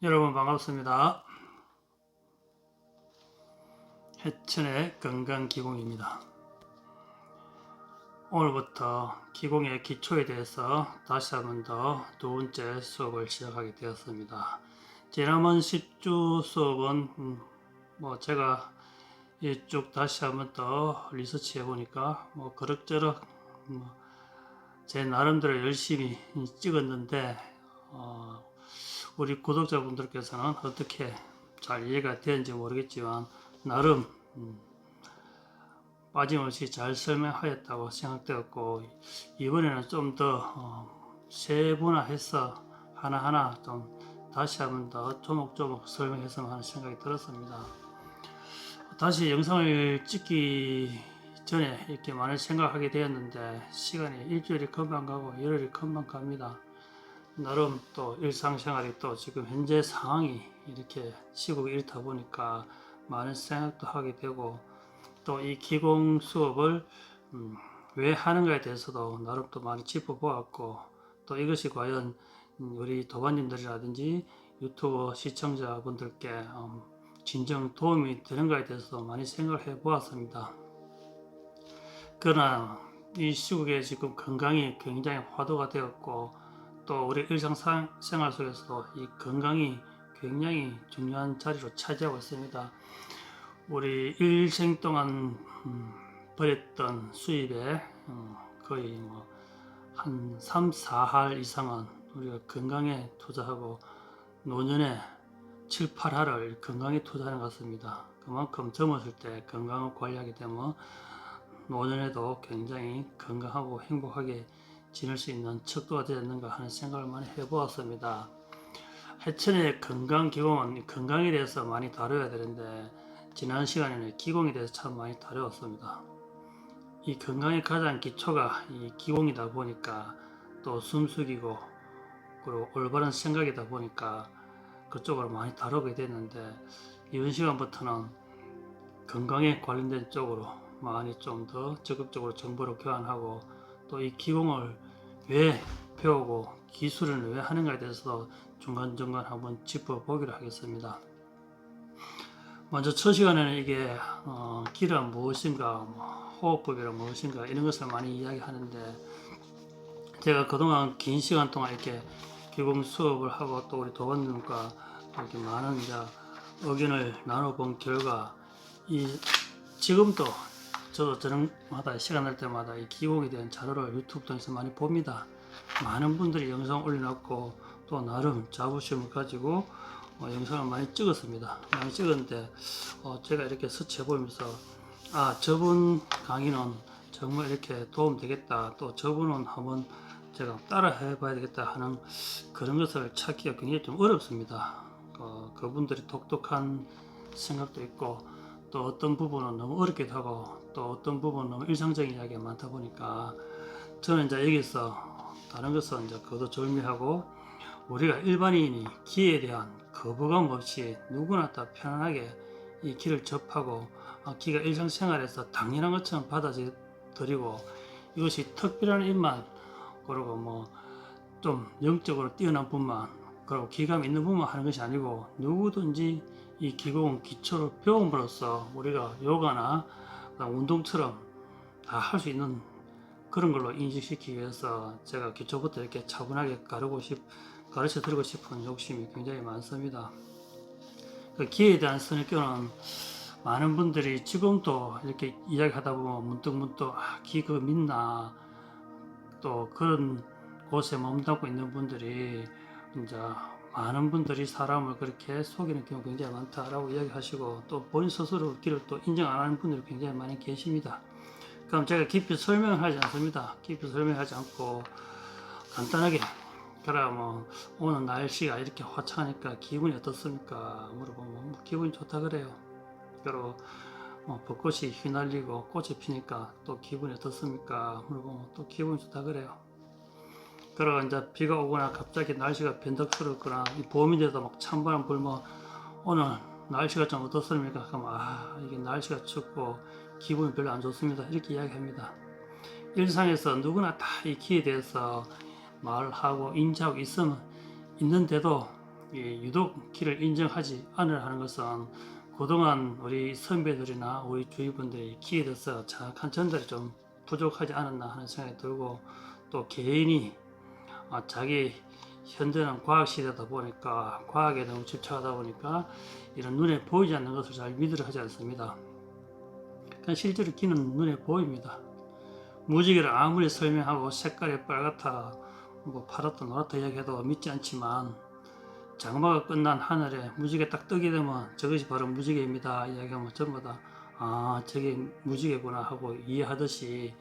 여러분 반갑습니다. 해천의 건강기공입니다. 오늘부터 기공의 기초에 대해서 다시 한번 더 두 번째 수업을 시작하게 되었습니다. 지난번 10주 수업은 제가 쭉 다시 한번 더 리서치 해보니까 그럭저럭 제 나름대로 열심히 찍었는데 우리 구독자분들께서는 어떻게 잘 이해가 되는지 모르겠지만 나름 빠짐없이 잘 설명하였다고 생각되었고, 이번에는 좀 더 세분화해서 하나하나 좀 다시 한번 더 조목조목 설명했으면 하는 생각이 들었습니다. 다시 영상을 찍기 전에 이렇게 많이 생각하게 되었는데 시간이 일주일이 금방 가고 열흘이 금방 갑니다. 나름 또 일상생활이 또 지금 현재 상황이 이렇게 시국이 이렇다 보니까 많은 생각도 하게 되고, 또 이 기공 수업을 왜 하는가에 대해서도 나름 또 많이 짚어보았고, 또 이것이 과연 우리 도반님들이라든지 유튜브 시청자분들께 진정 도움이 되는가에 대해서 많이 생각을 해 보았습니다. 그러나 이 시국에 지금 건강이 굉장히 화두가 되었고, 또 우리 일상생활 속에서도 이 건강이 굉장히 중요한 자리로 차지하고 있습니다. 우리 일생 동안 벌였던 수입의 거의 한 3, 4할 이상은 우리가 건강에 투자하고 노년에 7, 8할을 건강에 투자하는 것 같습니다. 그만큼 젊었을 때 건강을 관리하게 되면 노년에도 굉장히 건강하고 행복하게 지낼 수 있는 척도가 되지 않는가 하는 생각을 많이 해보았습니다. 해천의 건강기공은 건강에 대해서 많이 다뤄야 되는데 지난 시간에는 기공에 대해서 참 많이 다루었습니다. 이 건강의 가장 기초가 이 기공이다 보니까, 또 숨죽이고 그리고 올바른 생각이다 보니까 그쪽으로 많이 다루게 됐는데, 이번 시간부터는 건강에 관련된 쪽으로 많이 좀 더 적극적으로 정보를 교환하고, 또 이 기공을 왜 배우고 기술을 왜 하는가에 대해서 중간중간 한번 짚어보기로 하겠습니다. 먼저 첫 시간에는 이게 기란 무엇인가, 호흡법이란 무엇인가 이런 것을 많이 이야기하는데, 제가 그동안 긴 시간 동안 이렇게 기공 수업을 하고 또 우리 도반님과 이렇게 많은 의견을 나눠본 결과, 지금도 저도 저녁마다 시간 날 때마다 이 기공에 대한 자료를 유튜브 통해서 많이 봅니다. 많은 분들이 영상 올려놨고 또 나름 자부심을 가지고 영상을 많이 찍었습니다. 많이 찍었는데 제가 이렇게 서치해보면서 저분 강의는 정말 이렇게 도움 되겠다, 또 저분은 한번 제가 따라 해봐야 되겠다 하는 그런 것을 찾기가 굉장히 좀 어렵습니다. 그분들이 독특한 생각도 있고, 또 어떤 부분은 너무 어렵기도 하고, 또 어떤 부분은 너무 일상적인 이야기가 많다 보니까 저는 이제 여기서 다른 것은 이제 거두절미하고, 우리가 일반인이 기에 대한 거부감 없이 누구나 다 편안하게 이 기를 접하고 기가 일상생활에서 당연한 것처럼 받아들이고, 이것이 특별한 일만, 그리고 좀 영적으로 뛰어난 분만, 그리고 기감이 있는 분만 하는 것이 아니고 누구든지 이 기공은 기초를 배움으로써 우리가 요가나 운동처럼 다 할 수 있는 그런 걸로 인식시키기 위해서 제가 기초부터 이렇게 차분하게 가르쳐 드리고 싶은 욕심이 굉장히 많습니다. 그 기에 대한 선입견은 많은 분들이 지금도 이렇게 이야기하다 보면 문득문득 기 그거 믿나, 또 그런 곳에 몸담고 있는 분들이 이제 많은 분들이 사람을 그렇게 속이는 경우가 굉장히 많다라고 이야기하시고, 또 본인 스스로 기를 또 인정 안 하는 분들이 굉장히 많이 계십니다. 그럼 제가 깊이 설명하지 않습니다. 깊이 설명하지 않고 간단하게, 오늘 날씨가 이렇게 화창하니까 기분이 어떻습니까? 물어보면 기분이 좋다 그래요. 그리고 벚꽃이 휘날리고 꽃이 피니까 또 기분이 어떻습니까? 물어보면 또 기분이 좋다 그래요. 그러고 이제 비가 오거나 갑자기 날씨가 변덕스럽거나 봄인데도 막 찬바람 불면 오늘 날씨가 좀 어떻습니까? 그러면 이게 날씨가 춥고 기분이 별로 안 좋습니다, 이렇게 이야기합니다. 일상에서 누구나 다 이 기에 대해서 말하고 인지하고 있는데도 유독 기를 인정하지 않으려 하는 것은 그동안 우리 선배들이나 우리 주위 분들이 기에 대해서 정확한 전달이 좀 부족하지 않았나 하는 생각이 들고, 또 개인이 자기 현대는 과학 시대다 보니까 과학에 너무 집착하다 보니까 이런 눈에 보이지 않는 것을 잘 믿으려 하지 않습니다. 그냥 실제로 기는 눈에 보입니다. 무지개를 아무리 설명하고 색깔이 빨갛다, 뭐 파랗다 노랗다 이야기해도 믿지 않지만, 장마가 끝난 하늘에 무지개 딱 뜨게 되면 저것이 바로 무지개입니다 이야기하면 전부 다 저게 무지개구나 하고 이해하듯이,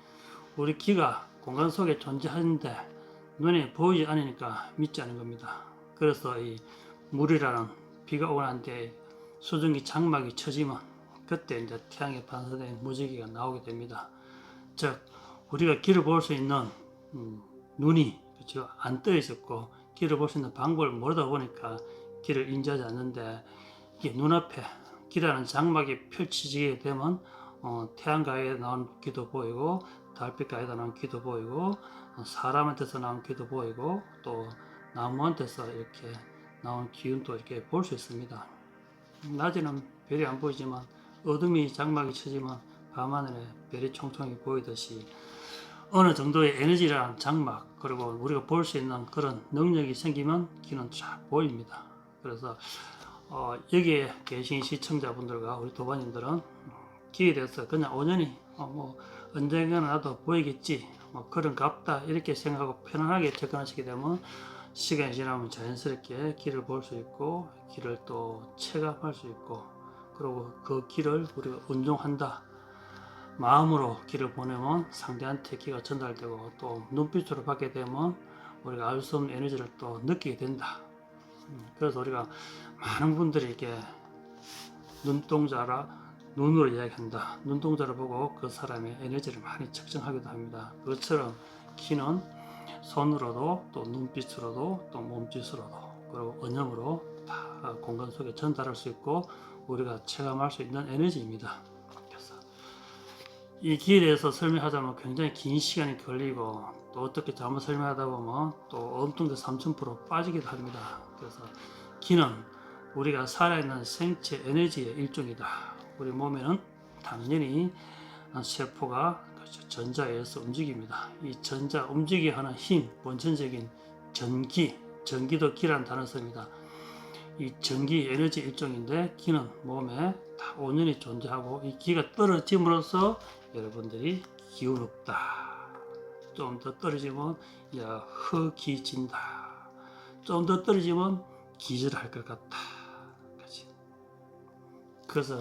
우리 기가 공간 속에 존재하는데 눈에 보이지 않으니까 믿지 않은 겁니다. 그래서 이 물이라는 비가 오고 난 뒤에 수증기 장막이 쳐지면 그때 이제 태양에 반사된 무지개가 나오게 됩니다. 즉 우리가 길을 볼 수 있는 눈이 그렇죠? 안 떠 있었고 길을 볼 수 있는 방법을 모르다 보니까 길을 인지하지 않는데, 이게 눈앞에 길이라는 장막이 펼쳐지게 되면 태양가에 나온 길도 보이고 달빛 가에다 나온 길도 보이고 사람한테서 나온 길도 보이고 또 나무한테서 이렇게 나온 기운도 이렇게 볼 수 있습니다. 낮에는 별이 안 보이지만 어둠이 장막이 쳐지면 밤하늘에 별이 총총히 보이듯이, 어느 정도의 에너지라는 장막, 그리고 우리가 볼 수 있는 그런 능력이 생기면 기는 쫙 보입니다. 그래서 여기에 계신 시청자분들과 우리 도반님들은 기에 대해서 그냥 온전히 뭐 언젠가는 나도 보이겠지, 뭐 그런 갑다 이렇게 생각하고 편안하게 접근하시게 되면 시간이 지나면 자연스럽게 길을 볼 수 있고 길을 또 체감할 수 있고, 그리고 그 길을 우리가 운동한다, 마음으로 길을 보내면 상대한테 기가 전달되고 또 눈빛으로 받게 되면 우리가 알 수 없는 에너지를 또 느끼게 된다. 그래서 우리가 많은 분들이 이렇게 눈동자라 눈으로 이야기한다, 눈동자를 보고 그 사람의 에너지를 많이 측정하기도 합니다. 그것처럼 기는 손으로도 또 눈빛으로도 또 몸짓으로도 그리고 언염으로 다 공간 속에 전달할 수 있고 우리가 체감할 수 있는 에너지입니다. 그래서 이 기에 대해서 설명하자면 굉장히 긴 시간이 걸리고 또 어떻게 잘못 설명하다 보면 또 엄청나게 3000% 빠지기도 합니다. 그래서 기는 우리가 살아있는 생체 에너지의 일종이다. 우리 몸에는 당연히 세포가 전자에 의해서 움직입니다. 이 전자 움직이게 하는 힘, 원천적인 전기, 전기도 기라는 단어를 씁니다. 이 전기 에너지 일종인데 기는 몸에 다 온전히 존재하고, 이 기가 떨어짐으로써 여러분들이 기운 없다, 좀 더 떨어지면 야 허기진다, 좀 더 떨어지면 기절할 것 같다. 그래서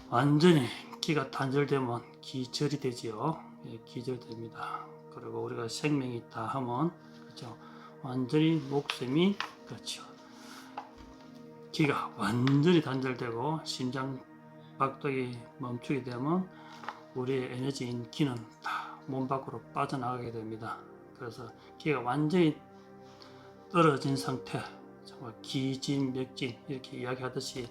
완전히 기가 단절되면 기절이 되지요. 예, 기절됩니다. 그리고 우리가 생명이 다 하면 그렇죠, 완전히 목숨이 그렇죠, 기가 완전히 단절되고 심장 박동이 멈추게 되면 우리의 에너지인 기는 다 몸 밖으로 빠져나가게 됩니다. 그래서 기가 완전히 떨어진 상태, 정말 기진 맥진 이렇게 이야기하듯이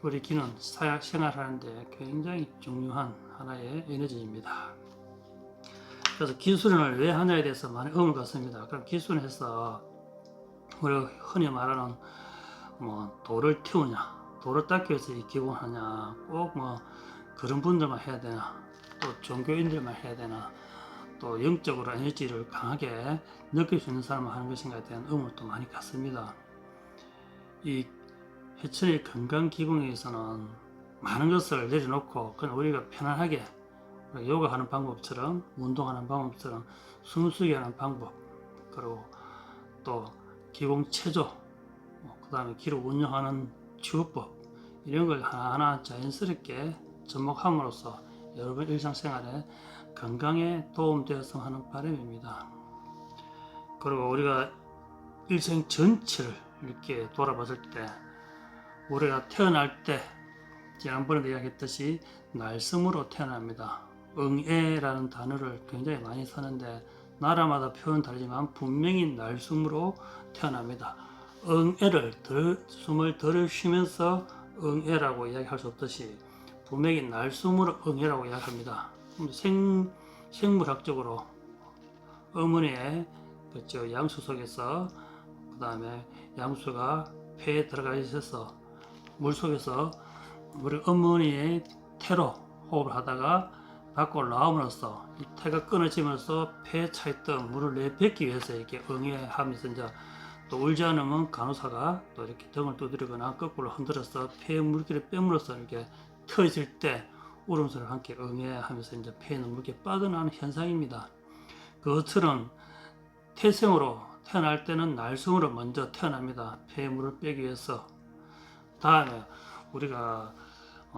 우리 기는 생활하는데 굉장히 중요한 하나의 에너지입니다. 그래서 기수련을 왜 하냐에 대해서 많이 의문을 갖습니다. 그럼 기수련에서 우리가 흔히 말하는 뭐 돌을 틔우냐, 돌을 닦기 위해서 이 기본을 하냐, 꼭 뭐 그런 분들만 해야 되나, 또 종교인들만 해야 되나, 또 영적으로 에너지를 강하게 느낄 수 있는 사람만 하는 것인가에 대한 의문도 많이 갖습니다. 이 해천의 건강 기공에서는 많은 것을 내려놓고 그냥 우리가 편안하게 요가하는 방법처럼, 운동하는 방법처럼 숨쉬게 하는 방법, 그리고 또 기공 체조, 그 다음에 기를 운영하는 치유법, 이런 걸 하나하나 자연스럽게 접목함으로써 여러분 일상생활에 건강에 도움되었으면 하는 바람입니다. 그리고 우리가 일생 전체를 이렇게 돌아봤을 때 우리가 태어날 때 지난번에도 이야기했듯이 날숨으로 태어납니다. 응애라는 단어를 굉장히 많이 쓰는데 나라마다 표현 다르지만 분명히 날숨으로 태어납니다. 응애를 숨을 덜 쉬면서 응애라고 이야기할 수 없듯이 분명히 날숨으로 응애라고 이야기합니다. 생물학적으로 어머니의 그렇죠, 양수 속에서 그 다음에 양수가 폐에 들어가 있어서 물속에서 우리 어머니의 태로 호흡을 하다가 밖으로 나옴으로써 이 태가 끊어지면서 폐에 차있던 물을 내뱉기 위해서 이렇게 응애하면서 이제 또 울지 않으면 간호사가 또 이렇게 등을 두드리거나 거꾸로 흔들어서 폐의 물기를 빼므로써 이렇게 터질 때 울음소리를 함께 응애하면서 이제 폐에 있는 물기 빠져나가는 현상입니다. 그것처럼 태생으로 태어날 때는 날성으로 먼저 태어납니다. 폐의 물을 빼기 위해서. 다음에 우리가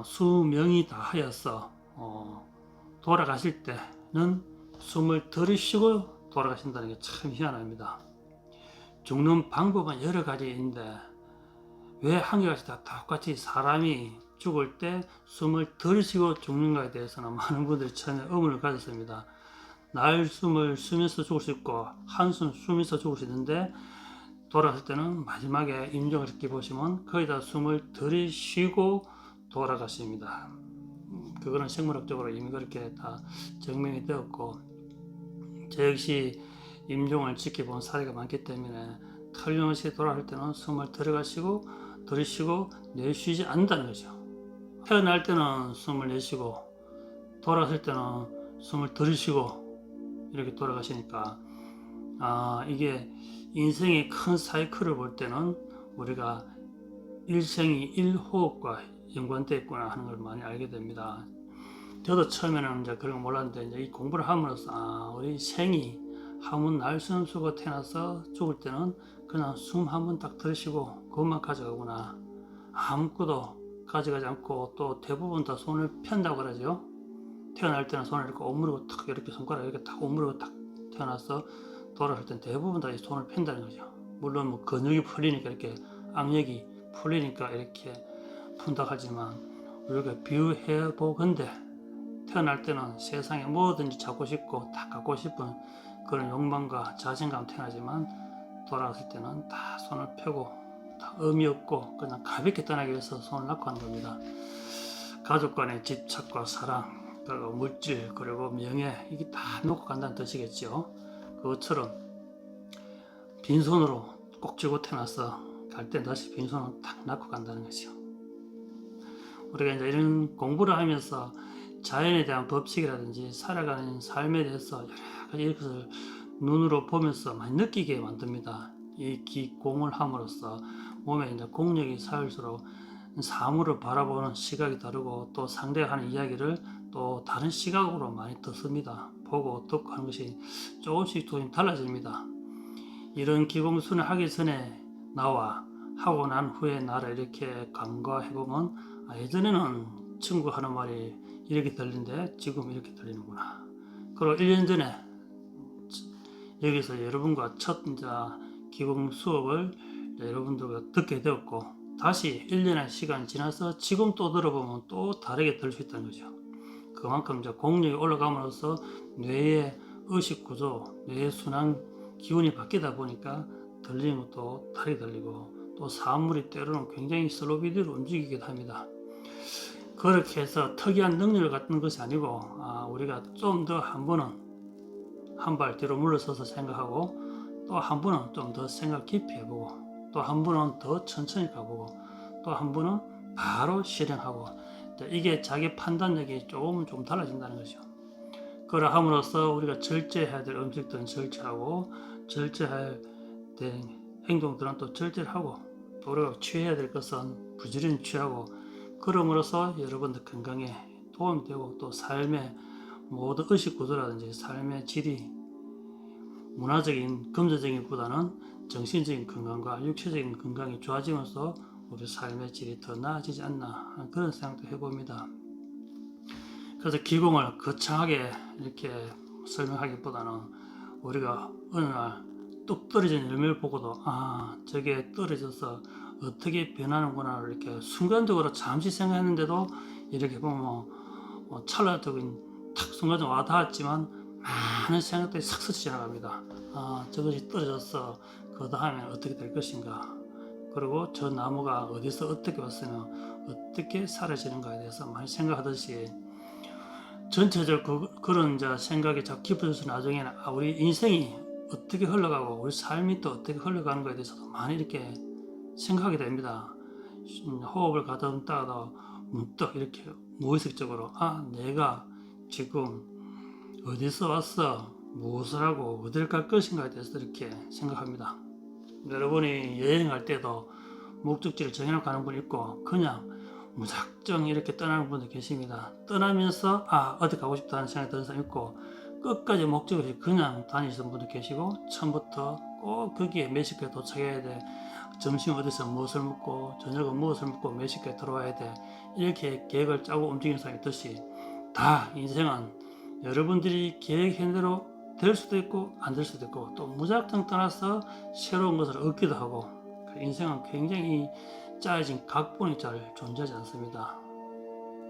수명이 다 하여서 돌아가실 때는 숨을 들이쉬고 돌아가신다는 게 참 희한합니다. 죽는 방법은 여러 가지인데 왜 한결같이 다 똑같이 사람이 죽을 때 숨을 들이쉬고 죽는가에 대해서는 많은 분들이 전혀 의문을 가졌습니다. 날숨을 쉬면서 죽을 수 있고 한숨 쉬면서 죽을 수 있는데 돌아갈 때는 마지막에 임종을 이렇게 보시면 거의 다 숨을 들이쉬고 돌아가십니다. 그거는 생물학적으로 이미 그렇게 다 증명이 되었고 저 역시 임종을 지켜본 사례가 많기 때문에 틀림없이 돌아갈 때는 숨을 들어가시고 들이쉬고 내쉬지 않는다는 거죠. 태어날 때는 숨을 내쉬고 돌아갈 때는 숨을 들이쉬고 이렇게 돌아가시니까 이게 인생의 큰 사이클을 볼 때는 우리가 일생이 1호흡과 연관되어 있구나 하는 걸 많이 알게 됩니다. 저도 처음에는 이제 그런 거 몰랐는데 이제 이 공부를 함으로써 우리 생이 한번 날숨 쉬고 태어나서 죽을 때는 그냥 숨 한 번 딱 들이쉬고 그것만 가져가구나. 아무것도 가져가지 않고 또 대부분 다 손을 편다고 그러죠. 태어날 때는 손을 이렇게 오므리고 탁 이렇게 손가락 이렇게 딱 오므리고 딱 태어나서 돌아갈 때는 대부분 다 이 손을 편다는 거죠. 물론 뭐 근육이 풀리니까 이렇게 악력이 풀리니까 이렇게 푼다 하지만 우리가 비유해 보건대 태어날 때는 세상에 뭐든지 잡고 싶고 다 갖고 싶은 그런 욕망과 자신감 태어나지만 돌아갔을 때는 다 손을 펴고 다 의미 없고 그냥 가볍게 떠나기 위해서 손을 놓고 하는 겁니다. 가족 간의 집착과 사랑 그리고 물질 그리고 명예 이게 다 놓고 간다는 뜻이겠죠. 그것처럼 빈손으로 꼭 쥐고 태어나서 갈 때 다시 빈손으로 딱 놓고 간다는 거죠. 우리가 이제 이런 공부를 하면서 자연에 대한 법칙이라든지 살아가는 삶에 대해서 여러 가지 것을 눈으로 보면서 많이 느끼게 만듭니다. 이 기공을 함으로써 몸에 이제 공력이 쌓일수록 사물을 바라보는 시각이 다르고 또 상대가 하는 이야기를 또 다른 시각으로 많이 듣습니다. 보고 듣고 하는 것이 조금씩 달라집니다. 이런 기공수를 하기 전에 나와 하고 난 후에 나를 이렇게 간과해보면 예전에는 친구 하는 말이 이렇게 들리는데 지금 이렇게 들리는구나. 그리고 1년 전에 여기서 여러분과 첫 기공 수업을 여러분들과 듣게 되었고 다시 1년의 시간이 지나서 지금 또 들어보면 또 다르게 들릴 수 있다는 거죠. 그만큼 이제 공력이 올라감으로써 뇌의 의식 구조, 뇌의 순환 기운이 바뀌다 보니까 들리는 것도 다르게 들리고 또 사물이 때로는 굉장히 슬로비드로 움직이기도 합니다. 그렇게 해서 특이한 능력을 갖는 것이 아니고 우리가 좀 더 한 번은 한 발 뒤로 물러서서 생각하고 또 한 번은 좀 더 생각 깊이 해보고 또 한 번은 더 천천히 가보고 또 한 번은 바로 실행하고 이게 자기 판단력이 좀 달라진다는 거죠. 그러함으로써 우리가 절제해야 될 음식들은 절제하고 절제해야 될 행동들은 또 절제를 하고 또 우리가 취해야 될 것은 부지런히 취하고 그럼으로써 여러분들 건강에 도움이 되고 또 삶의 모든 의식 구조라든지 삶의 질이 문화적인 금전적인 보다는 정신적인 건강과 육체적인 건강이 좋아지면서 우리 삶의 질이 더 나아지지 않나 하는 그런 생각도 해봅니다. 그래서 기공을 거창하게 이렇게 설명하기보다는 우리가 어느 날 뚝 떨어진 열매를 보고도 저게 떨어져서 어떻게 변하는구나 이렇게 순간적으로 잠시 생각했는데도 이렇게 보면 찰나적인 탁 순간적으로 와닿았지만 많은 생각들이 싹 스쳐 지나갑니다. 저것이 떨어져서 그 다음에 어떻게 될 것인가, 그리고 저 나무가 어디서 어떻게 왔으면 어떻게 사라지는가에 대해서 많이 생각하듯이 전체적 그런 생각이 자꾸 깊어져서 나중에는 우리 인생이 어떻게 흘러가고 우리 삶이 또 어떻게 흘러가는 거에 대해서도 많이 이렇게 생각하게 됩니다. 호흡을 가다듬다가도 문득 이렇게 무의식적으로 내가 지금 어디서 왔어? 무엇을 하고 어딜 갈 것인가에 대해서 이렇게 생각합니다. 여러분이 여행할 때도 목적지를 정해놓고 가는 분이 있고 그냥 무작정 이렇게 떠나는 분도 계십니다. 떠나면서 어디 가고 싶다는 생각이 드는 사람 있고 끝까지 목적을 없이 그냥 다니시는 분도 계시고 처음부터 꼭 거기에 몇 시까지 도착해야 돼, 점심 어디서 무엇을 먹고 저녁은 무엇을 먹고 몇 시까지 들어와야 돼, 이렇게 계획을 짜고 움직이는 사람이 있듯이 다 인생은 여러분들이 계획한 대로 될 수도 있고 안 될 수도 있고 또 무작정 떠나서 새로운 것을 얻기도 하고, 인생은 굉장히 짜여진 각본이 잘 존재하지 않습니다.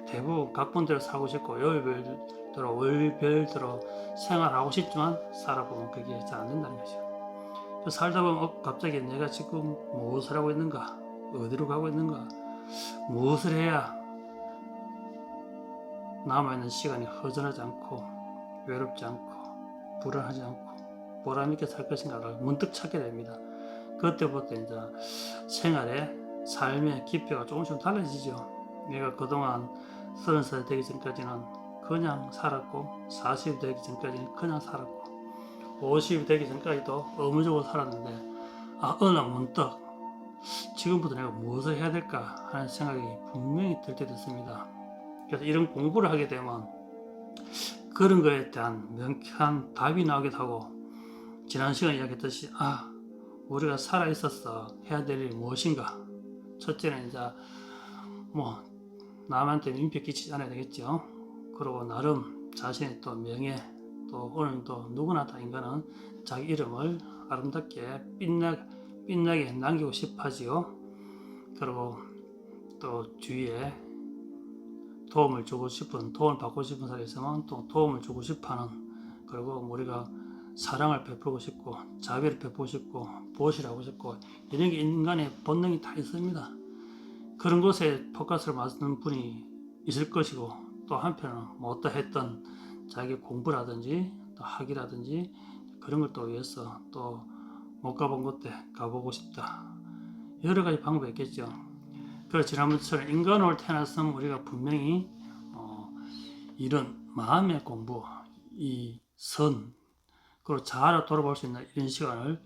대부분 각본대로 살고 싶고 열별대로 월별대로 생활하고 싶지만 살아보면 그게 잘 안 된다는 거죠. 살다 보면 갑자기 내가 지금 무엇을 하고 있는가, 어디로 가고 있는가, 무엇을 해야 남아있는 시간이 허전하지 않고 외롭지 않고 불안하지 않고 보람있게 살 것인가를 문득 찾게 됩니다. 그때부터 이제 생활의 삶의 깊이가 조금씩 달라지죠. 내가 그동안 30살 되기 전까지는 그냥 살았고 40이 되기 전까지는 그냥 살았고 50이 되기 전까지도 의무적으로 살았는데 어느 날 문득 지금부터 내가 무엇을 해야 될까 하는 생각이 분명히 들 때도 있습니다. 그래서 이런 공부를 하게 되면 그런 거에 대한 명쾌한 답이 나오기도 하고, 지난 시간에 이야기했듯이 우리가 살아있어서 해야 될 일이 무엇인가. 첫째는 이제 남한테 민폐 끼치지 않아야 되겠죠. 그리고 나름 자신의 또 명예, 또 오늘 또 누구나 다 인간은 자기 이름을 아름답게 빛나게 남기고 싶어 하지요. 그리고 또 주위에 도움을 받고 싶은 사람이 있으면 또 도움을 주고 싶어 하는, 그리고 우리가 사랑을 베풀고 싶고 자비를 베풀고 싶고 보호를 하고 싶고 이런 게 인간의 본능이 다 있습니다. 그런 것에 포커스를 맞는 분이 있을 것이고, 또 한편은 어떠했던 자기 공부라든지 또 학위라든지 그런 걸 또 위해서 또 못 가본 곳에 가보고 싶다, 여러 가지 방법이 있겠죠. 그래서 지난번처럼 인간으로 태어났으면 우리가 분명히 이런 마음의 공부, 이 선, 그리고 자아를 돌아볼 수 있는 이런 시간을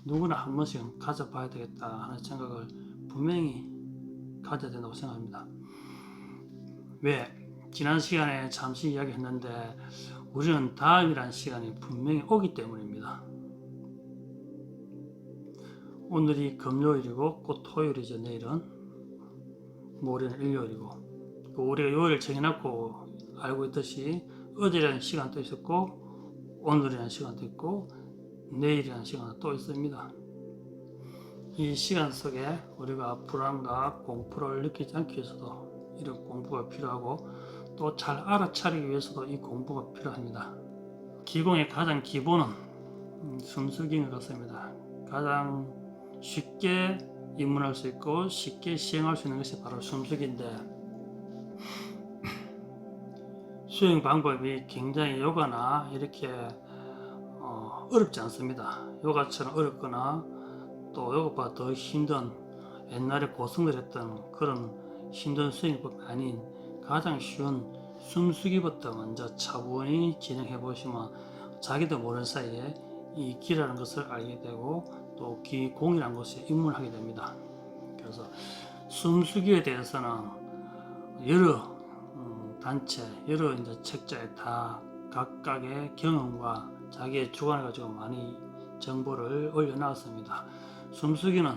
누구나 한 번씩은 가져봐야 되겠다 하는 생각을 분명히 가져야 된다고 생각합니다. 왜? 지난 시간에 잠시 이야기했는데 우리는 다음이라는 시간이 분명히 오기 때문입니다. 오늘이 금요일이고 곧 토요일이죠. 내일은 모레는 일요일이고, 우리가 요일을 정해놓고 알고 있듯이 어제라는 시간도 있었고 오늘이라는 시간도 있고 내일이라는 시간도 또 있습니다. 이 시간 속에 우리가 불안과 공포를 느끼지 않기 위해서도 이런 공부가 필요하고, 또 잘 알아차리기 위해서도 이 공부가 필요합니다. 기공의 가장 기본은 숨쉬기인 것 같습니다. 가장 쉽게 입문할 수 있고 쉽게 시행할 수 있는 것이 바로 숨쉬기인데, 수행 방법이 굉장히 요가나 이렇게 어렵지 않습니다. 요가처럼 어렵거나 또 요가보다 더 힘든, 옛날에 고승들 했던 그런 힘든 수행법이 아닌 가장 쉬운 숨쉬기부터 먼저 차분히 진행해 보시면 자기도 모르는 사이에 이 기라는 것을 알게 되고 또 기공이라는 것에 입문하게 됩니다. 그래서 숨쉬기에 대해서는 여러 단체, 여러 이제 책자에 다 각각의 경험과 자기의 주관을 가지고 많이 정보를 올려놨습니다. 숨쉬기는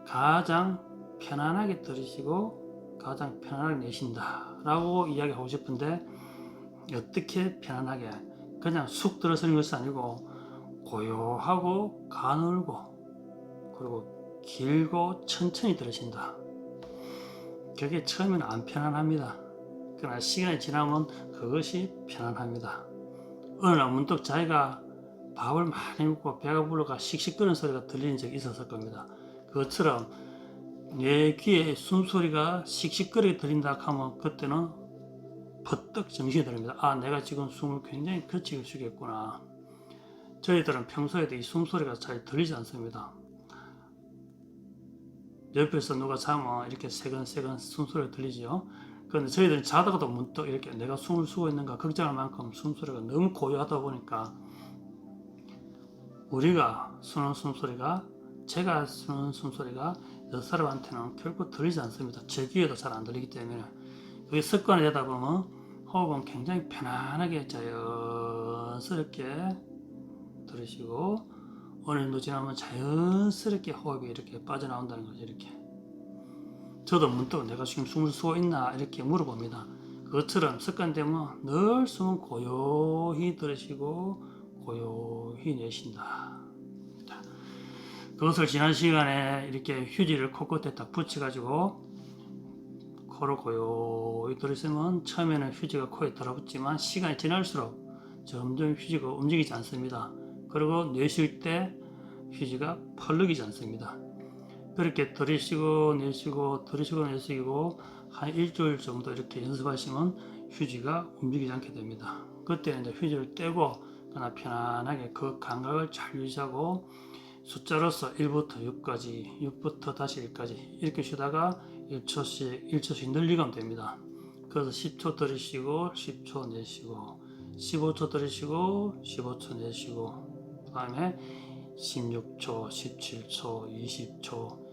가장 편안하게 들으시고 가장 편안하게 내쉰다 라고 이야기하고 싶은데, 어떻게 편안하게 그냥 쑥 들어서는 것이 아니고 고요하고 가늘고 그리고 길고 천천히 들으신다. 그게 처음에는 안 편안합니다. 그러나 시간이 지나면 그것이 편안합니다. 어느 날 문득 자기가 밥을 많이 먹고 배가 불러가 씩씩거리는 소리가 들리는 적이 있었을 겁니다. 그것처럼 내 귀에 숨소리가 씩씩거리게 들린다 하면 그때는 퍼뜩 정신이 들립니다. 내가 지금 숨을 굉장히 거칠게 쉬겠구나. 저희들은 평소에도 이 숨소리가 잘 들리지 않습니다. 옆에서 누가 자면 이렇게 세근세근 숨소리가 들리죠. 그런데 저희들은 자다가도 문득 이렇게 내가 숨을 쉬고 있는가 걱정할 만큼 숨소리가 너무 고요하다 보니까 우리가 쉬는 숨소리가, 제가 쉬는 숨소리가 여러 사람한테는 결코 들리지 않습니다. 제 귀에도 잘 안 들리기 때문에. 그게 습관이 되다 보면 호흡은 굉장히 편안하게 자연스럽게 들으시고 어느 정도 지나면 자연스럽게 호흡이 이렇게 빠져나온다는 거죠. 이렇게 저도 문득 내가 지금 숨을 쉬고 있나 이렇게 물어봅니다. 그것처럼 습관되면 늘 숨은 고요히 들으시고 고요히 내쉰다. 그것을 지난 시간에 이렇게 휴지를 코끝에 딱 붙여가지고 코로 고요히 들으시면 처음에는 휴지가 코에 달라붙지만 시간이 지날수록 점점 휴지가 움직이지 않습니다. 그리고 내쉴 때 휴지가 펄럭이지 않습니다. 그렇게 들이쉬고 내쉬고 들이쉬고 내쉬고 한 일주일 정도 이렇게 연습하시면 휴지가 움직이지 않게 됩니다. 그때는 이제 휴지를 떼고 그냥 편안하게 그 감각을 잘 유지하고 숫자로서 1부터 6까지 6부터 다시 1까지 이렇게 쉬다가 1초씩 늘리면 됩니다. 그래서 10초 들이쉬고 10초 내쉬고 15초 들이쉬고 15초 내쉬고 그 다음에 16초, 17초, 20초,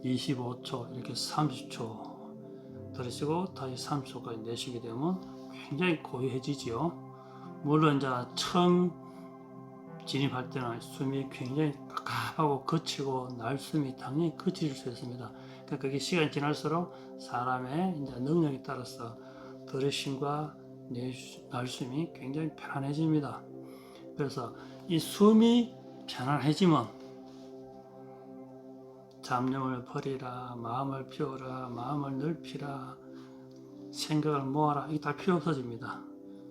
25초 이렇게 30초 들으시고 다시 30초까지 내쉬게 되면 굉장히 고요해지지요. 물론 이제 처음 진입할 때는 숨이 굉장히 깝깝하고 거치고 날숨이 당연히 거칠 수 있습니다. 그러니까 그게 시간이 지날수록 사람의 이제 능력에 따라서 들이쉼과 날숨이 굉장히 편안해집니다. 그래서 이 숨이 편안해지면 잡념을 버리라, 마음을 비워라, 마음을 넓히라, 생각을 모아라, 이게 다 필요 없어집니다.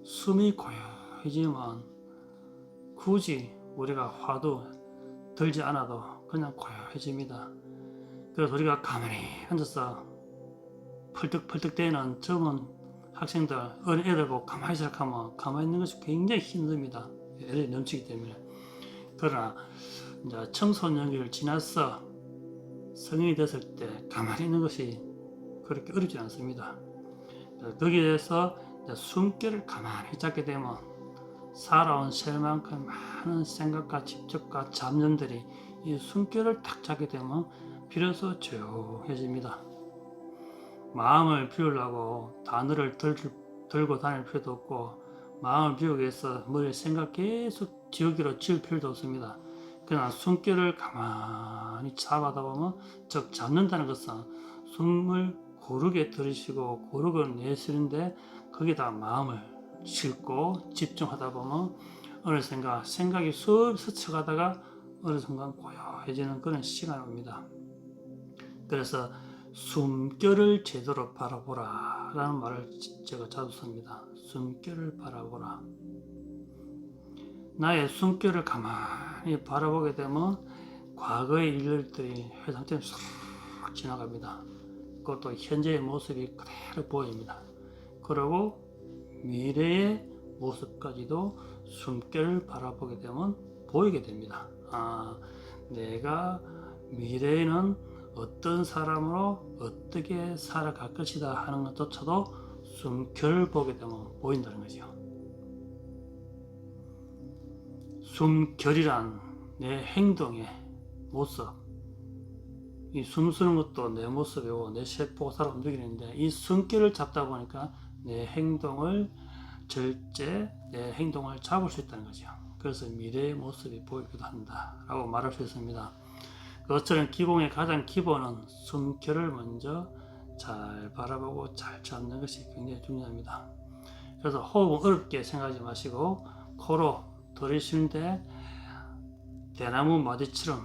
숨이 고요해지면 굳이 우리가 화도 들지 않아도 그냥 고요해집니다. 그래서 우리가 가만히 앉아서 펄떡펄떡 대는 젊은 학생들, 어린 애들 보고 가만히 생각하면 가만히 있는 것이 굉장히 힘듭니다. 애들이 넘치기 때문에. 그러나 이제 청소년기를 지나서 성인이 됐을 때 가만히 있는 것이 그렇게 어렵지 않습니다. 거기에 대해서 숨결을 가만히 잡게 되면 살아온 셀만큼 많은 생각과 집착과 잡념들이 이 숨결을 딱 잡게 되면 비로소 조용해집니다. 마음을 비우려고 단어를 들고 다닐 필요도 없고 마음을 비우기 위해서 머리에 생각 계속 지우기로 지울 필요도 없습니다. 그냥 숨결을 가만히 잡아다 보면, 즉 잡는다는 것은 숨을 고르게 들이쉬고 고르게 내쉬는데 거기다 마음을 싣고 집중하다 보면 어느샌가 생각이 쑥 스쳐가다가 어느 순간 고요해지는 그런 시간이 옵니다. 그래서 숨결을 제대로 바라보라 라는 말을 제가 자주 씁니다. 숨결을 바라보라. 나의 숨결을 가만히 바라보게 되면 과거의 일들이 회상처럼 쑥 지나갑니다. 그것도 현재의 모습이 그대로 보입니다. 그리고 미래의 모습까지도 숨결을 바라보게 되면 보이게 됩니다. 내가 미래에는 어떤 사람으로 어떻게 살아갈 것이다 하는 것조차도 숨결을 보게 되면 보인다는 거죠. 숨결이란 내 행동의 모습, 이 숨쉬는 것도 내 모습이고 내 세포가 살아 움직이는데 이 숨결을 잡다 보니까 내 행동을 내 행동을 잡을 수 있다는 거죠. 그래서 미래의 모습이 보이기도 한다 라고 말할 수 있습니다. 그것처럼 기공의 가장 기본은 숨결을 먼저 잘 바라보고 잘 잡는 것이 굉장히 중요합니다. 그래서 호흡은 어렵게 생각하지 마시고 코로 들이쉬는데 대나무 마디처럼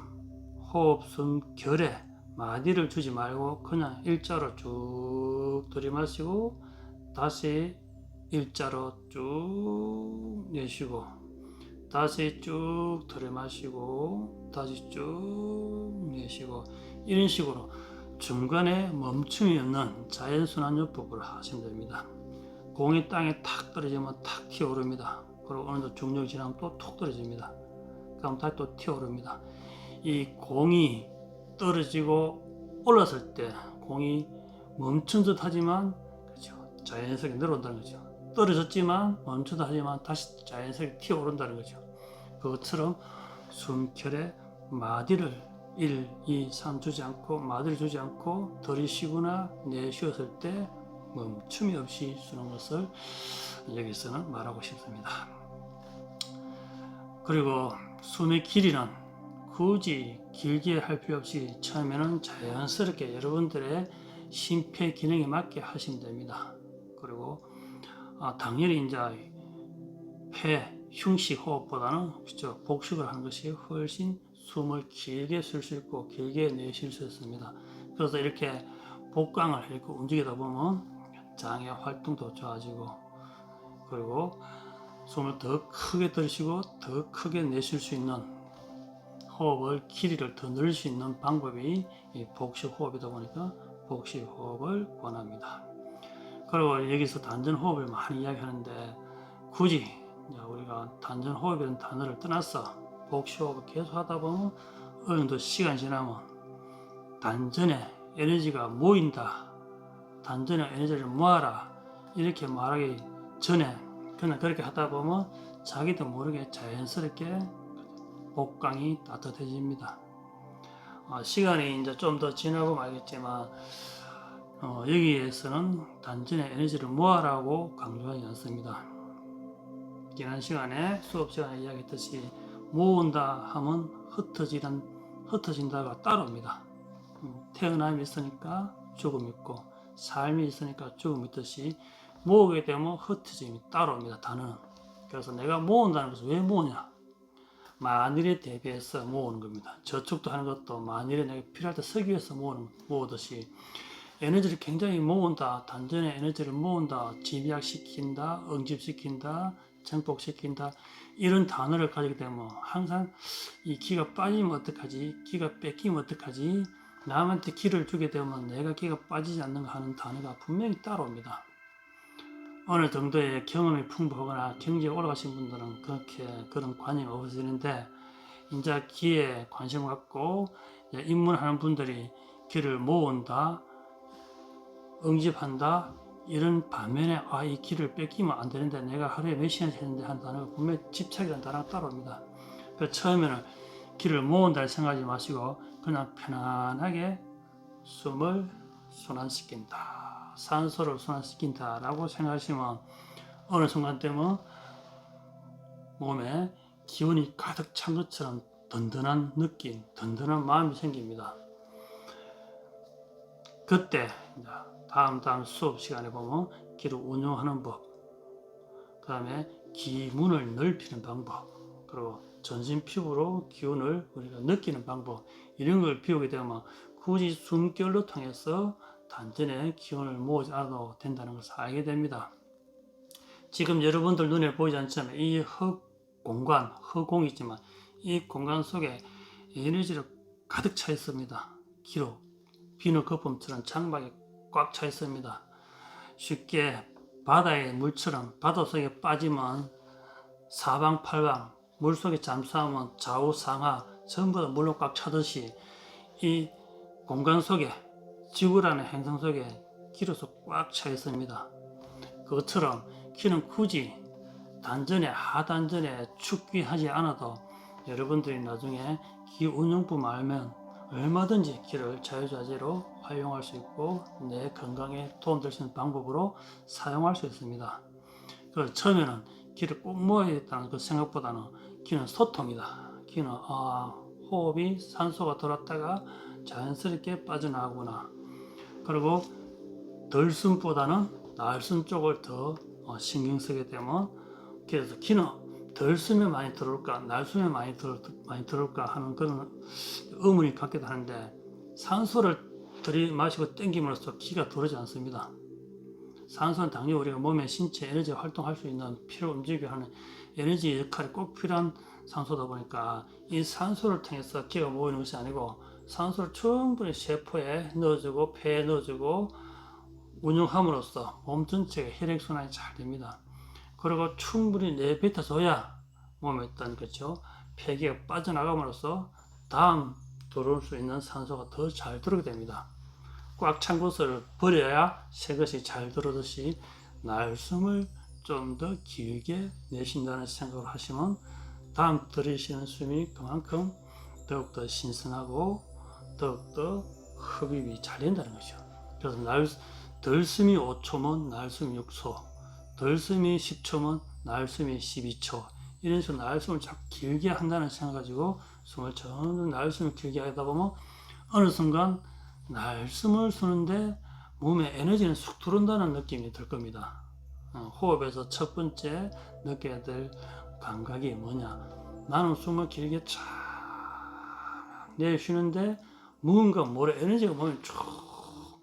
호흡 숨결에 마디를 주지 말고 그냥 일자로 쭉 들이마시고 다시 일자로 쭉 내쉬고 다시 쭉 들이마시고 다시 쭉 내쉬고 이런 식으로 중간에 멈춤이 없는 자연순환요법을 하시면 됩니다. 공이 땅에 탁 떨어지면 탁 튀어오릅니다. 그리고 어느 정도 중력이 지나면 또 툭 떨어집니다. 그럼 다시 또 튀어오릅니다. 이 공이 떨어지고 올랐을 때 공이 멈춘 듯 하지만, 그렇죠, 자연스럽게 내려온다는 거죠. 떨어졌지만 멈춘 듯 하지만 다시 자연스럽게 튀어오른다는 거죠. 그것처럼 숨결에 마디를 1, 2, 3 주지 않고, 마디를 주지 않고 들이쉬거나 내쉬었을 때 멈춤이 없이 쉬는 것을 여기서는 말하고 싶습니다. 그리고 숨의 길이는 굳이 길게 할 필요 없이 처음에는 자연스럽게 여러분들의 심폐 기능에 맞게 하시면 됩니다. 그리고 당연히 이제 폐, 흉식 호흡보다는, 그렇죠, 복식을 하는 것이 훨씬 숨을 길게 쉴 수 있고 길게 내쉴 수 있습니다. 그래서 이렇게 복강을 이렇게 움직이다 보면 장의 활동도 좋아지고, 그리고 숨을 더 크게 들이쉬고 더 크게 내쉴 수 있는 호흡을 길이를 더 늘릴 수 있는 방법이 이 복식 호흡이다 보니까 복식 호흡을 권합니다. 그리고 여기서 단전 호흡을 많이 이야기하는데, 굳이 우리가 단전 호흡이라는 단어를 떠나서 복식 호흡을 계속 하다 보면 어느 정도 시간 지나면 단전에 에너지가 모인다, 단전에 에너지를 모아라, 이렇게 말하기 전에 그냥 그렇게 하다 보면 자기도 모르게 자연스럽게 복강이 따뜻해집니다. 시간이 이제 좀 더 지나고 알겠지만 여기에서는 단전에 에너지를 모아라고 강조하지 않습니다. 지난 시간에 수업 시간에 이야기했듯이 모은다 하면 흩어진다가 따로입니다. 태어남이 있으니까 죽음이 있고 삶이 있으니까 죽음이 있듯이 모으게 되면 흩어짐이 따로입니다. 단어는. 그래서 내가 모은다는 것은 왜 모으냐? 만일에 대비해서 모으는 겁니다. 저축도 하는 것도 만일에 내가 필요할 때 쓰기 위해서 모으듯이 에너지를 굉장히 모은다, 단전에 에너지를 모은다, 집약시킨다, 응집시킨다, 정복시킨다, 이런 단어를 가지게 되면 항상 이 기가 빠지면 어떡하지, 기가 뺏기면 어떡하지, 남한테 기를 주게 되면 내가 기가 빠지지 않는가 하는 단어가 분명히 따라옵니다. 어느 정도의 경험이 풍부하거나 경지에 올라가신 분들은 그렇게 그런 관념이 없으시는데, 이제 기에 관심을 갖고 입문하는 분들이 기를 모은다, 응집한다, 이런 반면에 이 기를 뺏기면 안 되는데 내가 하루에 몇 시간씩 했는데 한 단어가 분명히 집착이라는 단어가 따라옵니다. 그래서 처음에는 기를 모은다 생각하지 마시고 그냥 편안하게 숨을 순환시킨다, 산소를 순환시킨다 라고 생각하시면 어느 순간 되면 몸에 기운이 가득 찬 것처럼 든든한 느낌, 든든한 마음이 생깁니다. 그때 다음 수업 시간에 보면 기를 운용하는 법, 그 다음에 기문을 넓히는 방법, 그리고 전신 피부로 기운을 우리가 느끼는 방법, 이런 걸 배우게 되면 굳이 숨결로 통해서 단전에 기운을 모으지 않아도 된다는 것을 알게 됩니다. 지금 여러분들 눈에 보이지 않지만 이 허공이지만 이 공간 속에 에너지가 가득 차 있습니다. 기록, 비누 거품처럼 장막에 꽉 차 있습니다. 쉽게 바다의 물처럼 바닷속에 빠지면 사방팔방, 물속에 잠수하면 좌우상하 전부 다 물로 꽉 차듯이 이 공간 속에, 지구라는 행성 속에 기로서 꽉 차 있습니다. 그것처럼 기는 굳이 단전에 하단전에 축기하지 않아도 여러분들이 나중에 기 운용법 알면 얼마든지 기를 자유자재로 활용할 수 있고 내 건강에 도움될 수 있는 방법으로 사용할 수 있습니다. 그래서 처음에는 기를 꼭 모아야겠다는 그 생각보다는 기는 소통이다. 기는 호흡이 산소가 들어왔다가 자연스럽게 빠져나가구나. 그리고 덜숨보다는 날숨 쪽을 더 신경 쓰게 되면, 그래서 기는 덜 쓰면 많이 들어올까, 날숨에 많이 들어올까 하는 그런 의문이 갖기도 하는데, 산소를 들이마시고 땡김으로써 기가 들어오지 않습니다. 산소는 당연히 우리가 몸의 신체 에너지 활동할 수 있는 피를 움직이게 하는 에너지 역할이 꼭 필요한 산소다 보니까 이 산소를 통해서 기가 모이는 것이 아니고 산소를 충분히 세포에 넣어주고 폐에 넣어주고 운용함으로써 몸 전체의 혈액순환이 잘 됩니다. 그리고 충분히 내뱉어줘야 몸에 있던 그렇죠 폐기가 빠져나감으로써 다음 들어올 수 있는 산소가 더 잘 들어오게 됩니다. 꽉 찬 것을 버려야 새 것이 잘 들어오듯이 날숨을 좀 더 길게 내쉰다는 생각을 하시면 다음 들이쉬는 숨이 그만큼 더욱더 신선하고 더욱더 흡입이 잘 된다는 거죠. 그래서 덜숨이 5초면 날숨이 6초, 덜숨이 10초면 날숨이 12초, 이런 식으로 날숨을 자꾸 길게 한다는 생각 가지고 숨을 전부 날숨을 길게 하다 보면 어느 순간 날숨을 쉬는데 몸에 에너지는 쑥 들어온다는 느낌이 들 겁니다. 호흡에서 첫 번째 느껴야 될 감각이 뭐냐? 나는 숨을 길게 쫙 내쉬는데 뭔가 모래 에너지가 몸에 쭉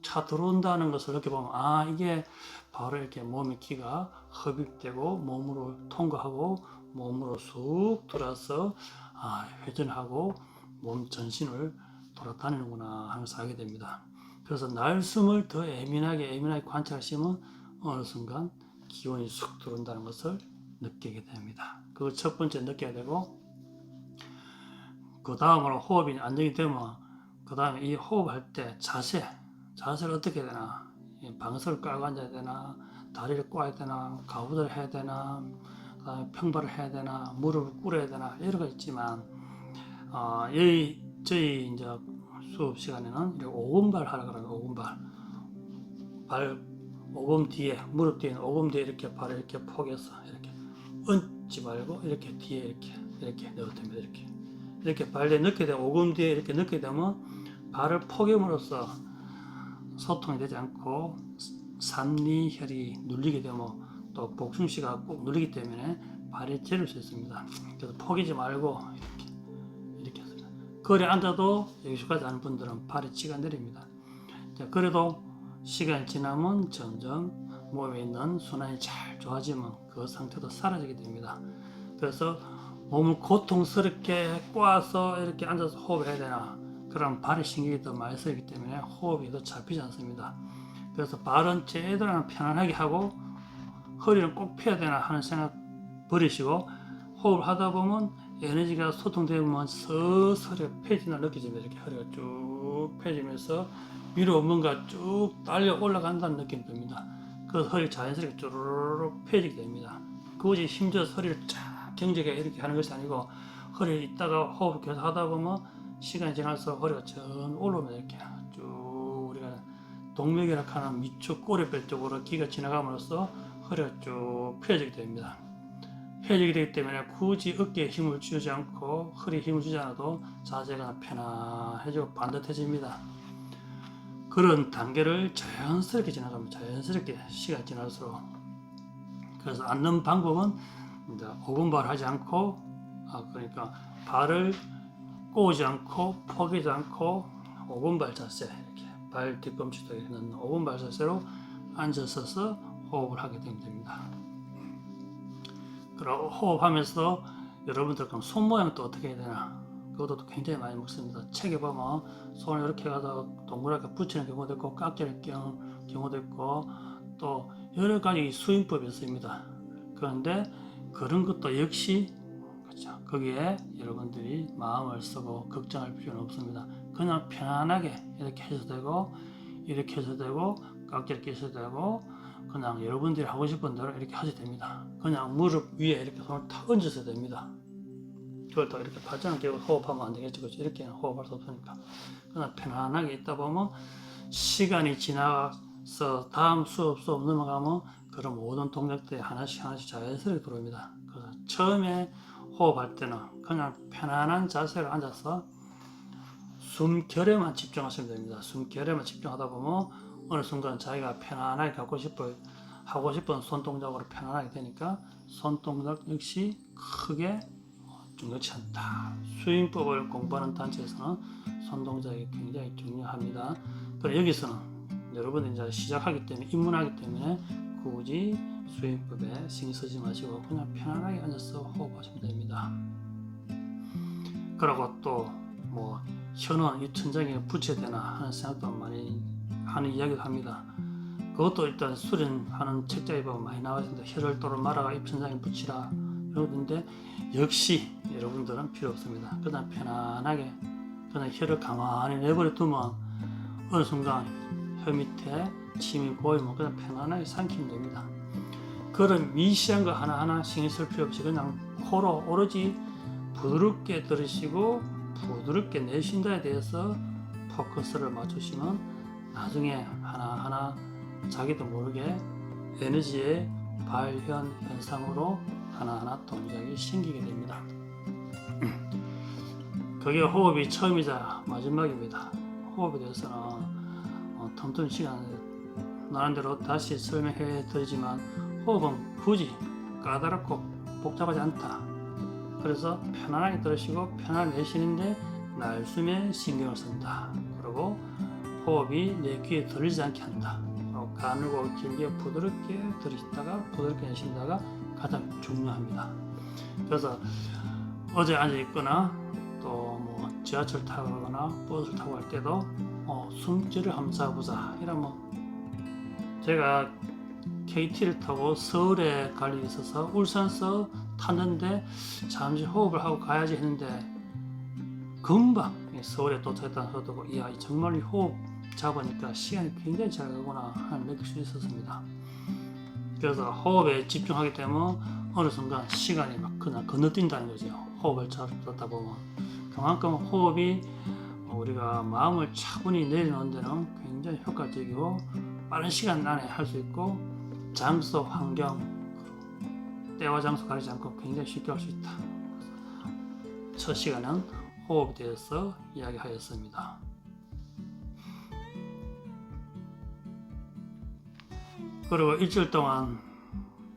차 들어온다는 것을 느껴보면 이게 바로 이렇게 몸의 기가 흡입되고 몸으로 통과하고 몸으로 쑥 들어와서 회전하고 몸 전신을 돌아다니는구나 하면서 알게 됩니다. 그래서 날숨을 더 예민하게 관찰하시면 어느 순간 기운이 쑥 들어온다는 것을 느끼게 됩니다. 그걸 첫 번째 느껴야 되고, 그 다음으로 호흡이 안정이 되면 그 다음에 이 호흡할 때 자세를 어떻게 해야 되나, 방석을 깔고 앉아야 되나, 다리를 꼬아야 되나, 가부를 해야 되나, 평발을 해야 되나, 무릎을 꿇어야 되나, 여러 가지 있지만 저희 이제 수업 시간에는 오금발 하라 그러면 오금발 오금 뒤에 무릎 뒤에 오금 뒤에 이렇게 발을 이렇게 포개서 이렇게 얹지 말고 이렇게 뒤에 이렇게 넣어둡니다. 이렇게 발에 넣게 되면 오금 뒤에 이렇게 넣게 되면 발을 포개므로써 소통이 되지 않고 삼리혈이 눌리게 되면 또 복숭씨가 꼭 눌리기 때문에 발이 저릴 수 있습니다. 그래서 포개지 말고 이렇게 했습니다. 거리에 앉아도 익숙하지 않은 분들은 발이 치가 내립니다. 자, 그래도 시간이 지나면 점점 몸에 있는 순환이 잘 좋아지면 그 상태도 사라지게 됩니다. 그래서 몸을 고통스럽게 꼬아서 이렇게 앉아서 호흡을 해야 되나, 그럼 발의 신경이 더 많이 쓰이기 때문에 호흡이 더 잡히지 않습니다. 그래서 발은 제대로 편안하게 하고 허리는 꼭 펴야 되나 하는 생각 버리시고 호흡을 하다 보면 에너지가 소통되면 서서히 펴진다는 느껴집니다. 이렇게 허리가 쭉 펴지면서 위로 뭔가 쭉 달려 올라간다는 느낌이 듭니다. 그래서 허리 자연스럽게 쭈르륵 펴지게 됩니다. 굳이 힘줘서 허리를 쫙 경직하게 이렇게 하는 것이 아니고 허리를 있다가 호흡을 계속 하다 보면 시간이 지날수록 허리가 전 올라오면 이렇게 쭉 우리가 동맥이라 하는 밑쪽 꼬리뼈 쪽으로 기가 지나감으로써 허리가 쭉 펴지게 됩니다. 펴지게 되기 때문에 굳이 어깨에 힘을 주지 않고 허리에 힘을 주지 않아도 자세가 편안해지고 반듯해집니다. 그런 단계를 자연스럽게 지나갑니다. 자연스럽게 시간이 지날수록. 그래서 앉는 방법은 이제 오금발 하지 않고 그러니까 발을 꼬지 않고 포개지 않고 오금발 자세, 이렇게 발 뒤꿈치도 있는 오금발 자세로 앉아서서 호흡을 하게 되면 됩니다. 그리고 호흡하면서 여러분들 그럼 손 모양도 어떻게 해야 되나, 그것도 굉장히 많이 먹습니다. 책에 보면 손을 이렇게 가서 동그랗게 붙이는 경우도 있고 깍지를 끼는 경우도 있고 또 여러 가지 수행법이 있습니다. 그런데 그런 것도 역시 그렇죠. 거기에 여러분들이 마음을 쓰고 걱정할 필요는 없습니다. 그냥 편안하게 이렇게 해도 되고 이렇게 해도 되고 깍지를 끼셔도 되고 그냥 여러분들이 하고 싶은 대로 이렇게 하셔도 됩니다. 그냥 무릎 위에 이렇게 손을 탁 얹으셔도 됩니다. 그걸 또 이렇게 발전을 끼고 호흡하면 안 되겠죠. 그렇죠? 이렇게 호흡할 수 없으니까. 그냥 편안하게 있다 보면 시간이 지나서 다음 수업 넘어가면 그런 모든 동작들이 하나씩 자연스럽게 들어옵니다. 그래서 처음에 호흡할 때는 그냥 편안한 자세로 앉아서 숨결에만 집중하시면 됩니다. 숨결에만 집중하다 보면 어느 순간 자기가 편안하게 하고 싶은 손동작으로 편안하게 되니까 손동작 역시 크게 중요치 않다. 수행법을 공부하는 단체에서는 손동작이 굉장히 중요합니다. 그리고 여기서는 여러분이 이제 시작하기 때문에 입문하기 때문에 굳이 수행법에 신경 쓰지 마시고 그냥 편안하게 앉아서 호흡하시면 됩니다. 그리고 또 뭐 혀는 이 천장에 붙여야 되나 하는 생각도 많이 하는 이야기도 합니다. 그것도 일단 수련하는 책자에 보면 많이 나와 있습니다. 혀를 또로 말아가 입천장에 붙이라 이러는데 역시 여러분들은 필요 없습니다. 그냥 편안하게 그냥 혀를 가만히 내버려 두면 어느 순간 혀 밑에 침이 고이면 그냥 편안하게 삼키면 됩니다. 그런 미시한 거 하나하나 신경 쓸 필요 없이 그냥 코로 오로지 부드럽게 들으시고 부드럽게 내쉰다에 대해서 포커스를 맞추시면 나중에 하나하나 자기도 모르게 에너지의 발현 현상으로 하나하나 동작이 생기게 됩니다. 그게 호흡이 처음이자 마지막입니다. 호흡에 대해서는 틈틈이 시간 나는 대로 다시 설명해 드리지만 호흡은 굳이 까다롭고 복잡하지 않다. 그래서 편안하게 들으시고 편안하게 내쉬는데 날숨에 신경을 쓴다. 그리고 호흡이 내 귀에 들리지 않게 한다. 가늘고 길게 부드럽게 들이시다가 부드럽게 내쉰다가 가장 중요합니다. 그래서 어제 앉아있거나 또 뭐 지하철 타거나 버스를 타고 할 때도 숨지를 한번 잡아보자 이러면 제가 KT를 타고 서울에 갈 일이 있어서 울산서 탔는데 잠시 호흡을 하고 가야지 했는데 금방 서울에 도착했다는 소리도 이야 정말 호흡 잡으니까 시간이 굉장히 잘 가구나 하는 느낄 수 있었습니다. 그래서 호흡에 집중하게 되면 어느 순간 시간이 막 그냥 건너뛴다는 거죠. 호흡을 잡다 보면 그만큼 호흡이 우리가 마음을 차분히 내려놓는 데는 굉장히 효과적이고 빠른 시간 안에 할 수 있고 장소, 환경, 때와 장소 가리지 않고 굉장히 쉽게 할 수 있다. 첫 시간은 호흡에 대해서 이야기하였습니다. 그리고 일주일 동안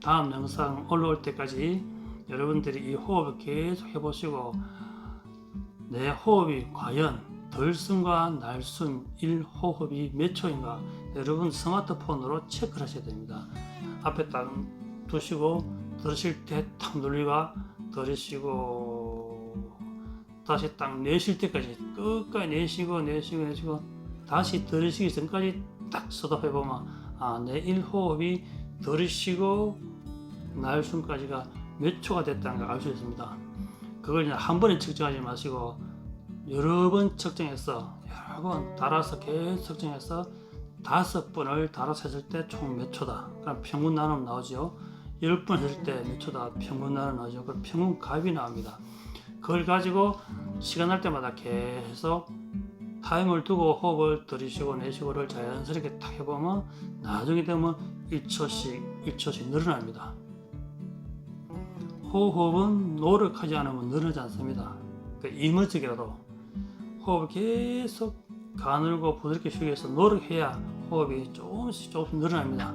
다음 영상 올라올 때까지 여러분들이 이 호흡을 계속 해보시고 내 호흡이 과연 덜숨과 날숨 1호흡이 몇 초인가 여러분 스마트폰으로 체크를 하셔야 됩니다. 앞에 딱 두시고 들으실 때 탁 눌리고 들으시고 다시 딱 내쉴 때까지 끝까지 내쉬고 다시 들으시기 전까지 딱 스톱해 보면 내 1호흡이 들으시고 날숨까지가 몇 초가 됐다는 걸 알 수 있습니다. 그걸 한 번에 측정하지 마시고 여러 번 측정해서 여러 번 달아서 계속 측정해서 5번을 달아서 했을 때 총 몇 초다. 그럼 평균 나누면 나오죠. 10번 했을 때 몇 초다. 평균 나누면 나오죠. 그럼 평균 값이 나옵니다. 그걸 가지고 시간 날 때마다 계속 타임을 두고 호흡을 들이쉬고 내쉬고를 자연스럽게 딱 해보면 나중에 되면 1초씩 늘어납니다. 호흡은 노력하지 않으면 늘어나지 않습니다. 이머지게라도 호흡을 계속 가늘고 부드럽게 쉬기 위해서 노력해야 호흡이 조금씩 늘어납니다.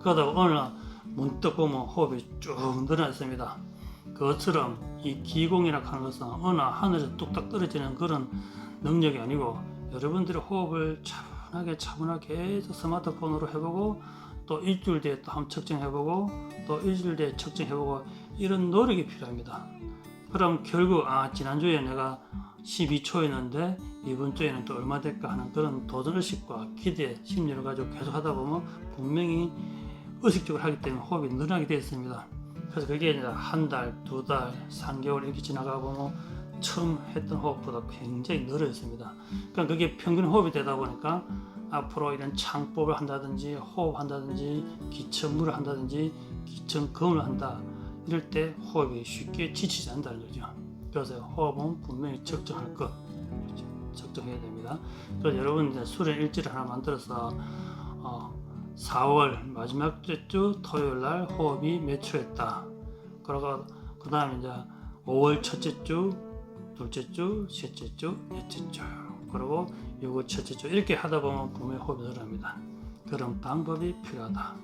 그러다가 어느 날 문득 보면 호흡이 쭉 늘어났습니다. 그것처럼 이 기공이라고 하는 것은 어느 날 하늘에서 뚝딱 떨어지는 그런 능력이 아니고 여러분들이 호흡을 차분하게 계속 스마트폰으로 해보고 또 일주일 뒤에 또 한번 측정해보고 또 일주일 뒤에 측정해보고 이런 노력이 필요합니다. 그럼 결국 지난주에 내가 12초였는데 이번 주에는 또 얼마 될까 하는 그런 도전의식과 기대 심리를 가지고 계속 하다 보면 분명히 의식적으로 하기 때문에 호흡이 늘어나게 되어 있습니다. 그래서 그게 이제 한 달, 두 달, 3개월 이렇게 지나가 보면 처음 했던 호흡보다 굉장히 늘어있습니다. 그러니까 그게 평균 호흡이 되다 보니까 앞으로 이런 창법을 한다든지 호흡한다든지 기천물을 한다든지 기천검을 한다 이럴 때 호흡이 쉽게 지치지 않는다는 거죠. 그래서 호흡은 분명히 적정할 것 적정해야 됩니다. 그래서 여러분 이제 수련 일지를 하나 만들어서 4월 마지막 주 토요일 날 호흡이 몇 초였다. 그러고 그 다음에 이제 5월 첫째 주, 둘째 주, 셋째 주, 넷째 주, 그리고 6월 첫째 주 이렇게 하다 보면 분명히 호흡이 늘어납니다. 그런 방법이 필요하다.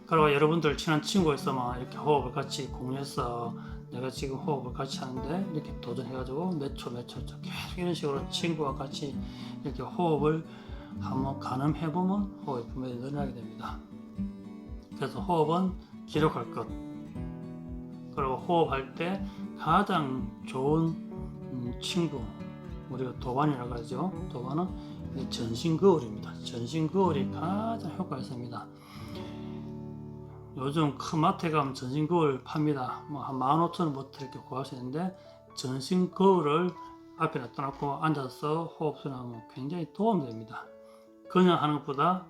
그리고 여러분들 친한 친구가 있으면 이렇게 호흡을 같이 공유해서 내가 지금 호흡을 같이 하는데 이렇게 도전해가지고 몇 초 계속 이런 식으로 친구와 같이 이렇게 호흡을 한번 가늠해보면 호흡이 분명히 늘어나게 됩니다. 그래서 호흡은 기록할 것, 그리고 호흡할 때 가장 좋은 친구, 우리가 도반이라고 하죠. 도반은 전신 거울입니다. 전신 거울이 가장 효과가 있습니다. 요즘 큰 마트에 가면 전신 거울 팝니다. 뭐 한 15,000원부터 이렇게 구할 수 있는데, 전신 거울을 앞에 놔둬놓고 앉아서 호흡을 하면 굉장히 도움됩니다. 그냥 하는 것보다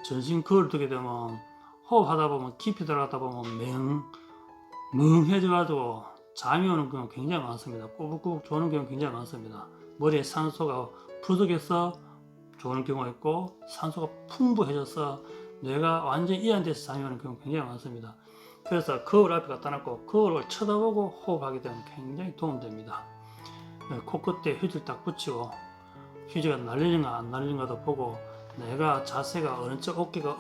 전신 거울 두게 되면 호흡하다 보면 깊이 들어가다 보면 멍해져가지고 잠이 오는 경우 굉장히 많습니다. 꾸벅꾸벅 조는 경우 굉장히 많습니다. 머리에 산소가 부족해서 조는 경우가 있고, 산소가 풍부해져서 뇌가 완전히 이완돼서 잠이 오는 경우 굉장히 많습니다. 그래서 거울 앞에 갖다 놓고 거울을 쳐다보고 호흡하게 되면 굉장히 도움됩니다. 코끝에 휴지를 딱 붙이고 휴지가 날리는가 안 날리는가도 보고, 내가 자세가 어느 쪽 어깨가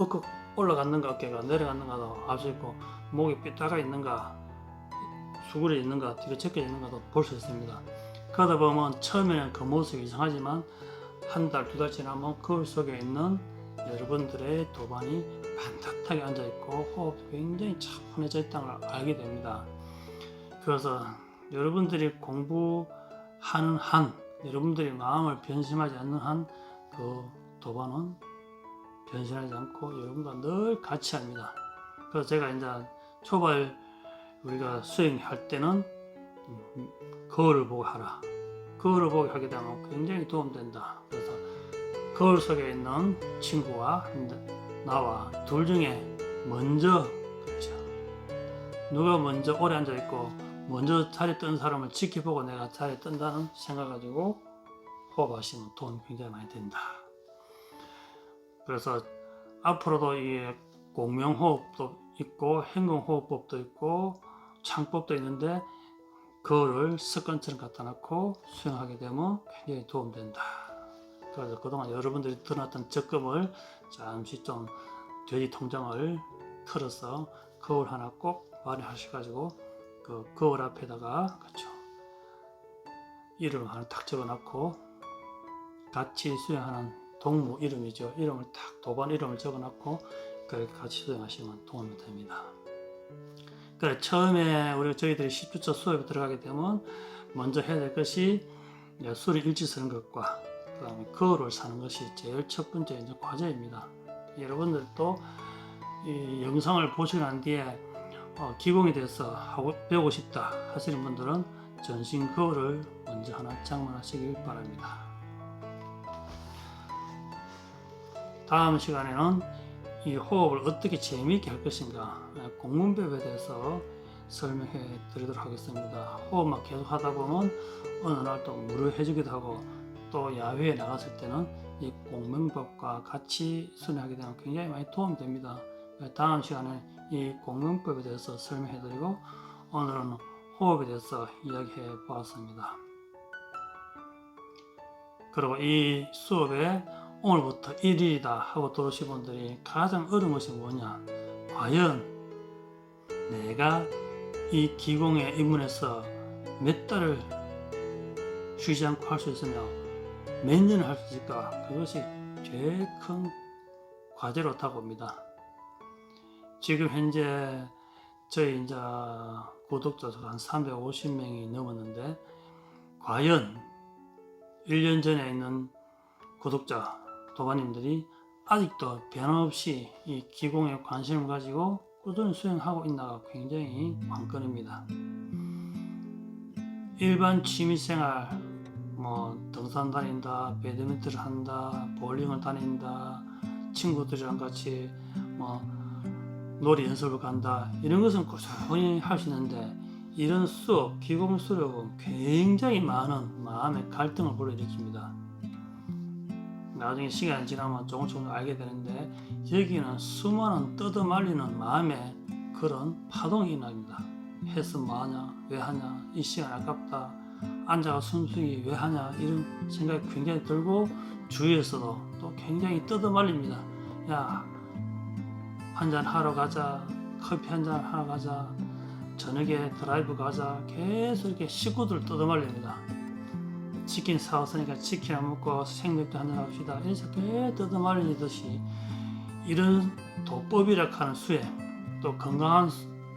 올라갔는가 어깨가 내려갔는가도 알 수 있고, 목이 삐딱아 있는가 수그려 있는가 뒤로 제껴져 있는가도 볼 수 있습니다. 그러다 보면 처음에는 그 모습이 이상하지만 한 달, 두 달 지나면 거울 속에 있는 여러분들의 도반이 반듯하게 앉아있고 호흡이 굉장히 차분해져 있다는 걸 알게 됩니다. 그래서 여러분들이 공부하는 한, 여러분들이 마음을 변심하지 않는 한, 그 도반은 변신하지 않고 여러분과 늘 같이 합니다. 그래서 제가 이제 초발 우리가 수행할 때는 거울을 보고 하라. 거울을 보고 하게 되면 굉장히 도움된다. 그래서 거울 속에 있는 친구와 나와 둘 중에 먼저, 그렇죠, 누가 먼저 오래 앉아있고 먼저 자리 뜬 사람을 지켜보고 내가 자리 뜬다는 생각 가지고 호흡하시면 도움이 굉장히 많이 된다. 그래서 앞으로도 이 공명호흡도 있고 행동호흡법도 있고 창법도 있는데, 그거를 습관처럼 갖다 놓고 수행하게 되면 굉장히 도움된다. 그래서 그동안 여러분들이 들어놨던 적금을 잠시 좀 돼지 통장을 틀어서 거울 하나 꼭 마련하셔가지고 그 거울 앞에다가, 그렇죠, 이름을 하나 딱 적어놓고 같이 수행하는 동무 이름이죠. 이름을 딱 도반 이름을 적어놓고 그렇게 같이 수행하시면 도움이 됩니다. 그래, 처음에 우리 저희들이 10주차 수업에 들어가게 되면 먼저 해야 될 것이 수리 일지 쓰는 것과 그 다음에 거울을 사는 것이 제일 첫 번째 이제 과제입니다. 여러분들도 이 영상을 보시고 난 뒤에 기공에 대해서 배우고 싶다 하시는 분들은 전신 거울을 먼저 하나 장만하시길 바랍니다. 다음 시간에는 이 호흡을 어떻게 재미있게 할 것인가, 공문법에 대해서 설명해 드리도록 하겠습니다. 호흡만 계속 하다 보면 어느 날 또 무료해지기도 하고, 또 야외에 나갔을 때는 이 공명법과 같이 수행하게 되면 굉장히 많이 도움이 됩니다. 다음 시간에 이 공명법에 대해서 설명해 드리고, 오늘은 호흡에 대해서 이야기해 보았습니다. 그리고 이 수업에 오늘부터 1일이다 하고 들어오신 분들이 가장 어려운 것이 뭐냐, 과연 내가 이 기공에 입문해서 몇 달을 쉬지 않고 할 수 있으며 몇 년을 할 수 있을까, 그것이 제일 큰 과제로 다가옵니다. 지금 현재 저희 이제 구독자 수가 한 350명이 넘었는데, 과연 1년 전에 있는 구독자 도반님들이 아직도 변함없이 이 기공에 관심을 가지고 꾸준히 수행하고 있나가 굉장히 관건입니다. 일반 취미생활, 뭐 등산 다닌다, 배드민턴을 한다, 볼링을 다닌다, 친구들이랑 같이 뭐 놀이 연습을 간다, 이런 것은 꾸준히 할 수 있는데, 이런 수업, 기공 수업은 굉장히 많은 마음의 갈등을 불러일으킵니다. 나중에 시간이 지나면 조금씩 알게 되는데, 여기는 수많은 뜯어말리는 마음의 그런 파동이 일어납니다. 했으면 뭐하냐, 왜 하냐, 이 시간 아깝다, 앉아가 숨쉬기 왜 하냐, 이런 생각이 굉장히 들고, 주위에서도 또 굉장히 뜯어말립니다. 야, 한잔 하러 가자, 커피 한잔 하러 가자, 저녁에 드라이브 가자, 계속 이렇게 식구들 뜯어말립니다. 치킨 사왔으니까 치킨 안 먹고 생맥주 한잔 합시다, 이렇게 뜯어말리듯이 이런 도법이라 하는 수행, 또 건강한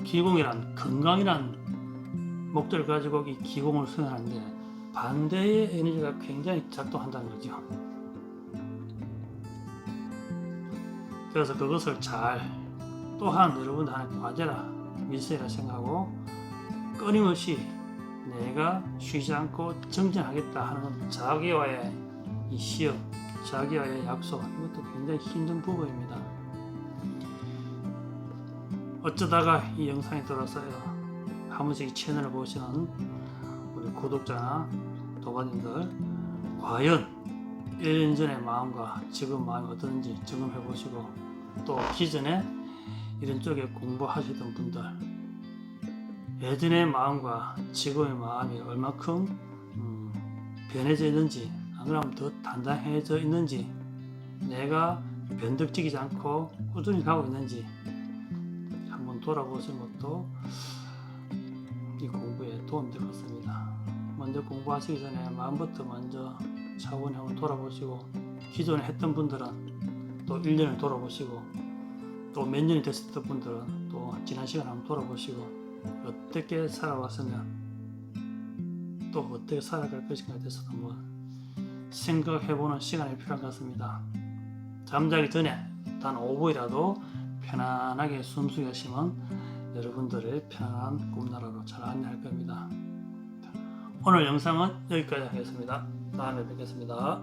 기공이란, 건강이란 목적을 가지고 이 기공을 수행하는데 반대의 에너지가 굉장히 작동한다는 거죠. 그래서 그것을 잘 또한 여러분들한테 과제라 미션이라 생각하고 끊임없이 내가 쉬지 않고 정진하겠다 하는 자기와의 이 시험, 자기와의 약속, 이것도 굉장히 힘든 부분입니다. 어쩌다가 이 영상이 들어서요. 한 번씩 이 채널을 보시는 우리 구독자나 도반님들, 과연 1년 전의 마음과 지금 마음이 어떤지 점검해 보시고, 또 기존에 이런 쪽에 공부하시던 분들, 예전의 마음과 지금의 마음이 얼마큼 변해져 있는지, 안 그러면 더 단단해져 있는지, 내가 변덕지기지 않고 꾸준히 가고 있는지 한번 돌아보시는 것도 이 공부에 도움이 될 것 같습니다. 먼저 공부하시기 전에 마음부터 먼저 차분히 한번 돌아보시고, 기존에 했던 분들은 또 1년을 돌아보시고, 또 몇 년이 됐었던 분들은 또 지난 시간 한번 돌아보시고, 어떻게 살아왔으면 또 어떻게 살아갈 것인가에 대해서 한번 생각해보는 시간이 필요한 것 같습니다. 잠자기 전에 단 5분이라도 편안하게 숨쉬게 하시면 여러분들의 편안한 꿈나라로 잘 안내할 겁니다. 오늘 영상은 여기까지 하겠습니다. 다음에 뵙겠습니다.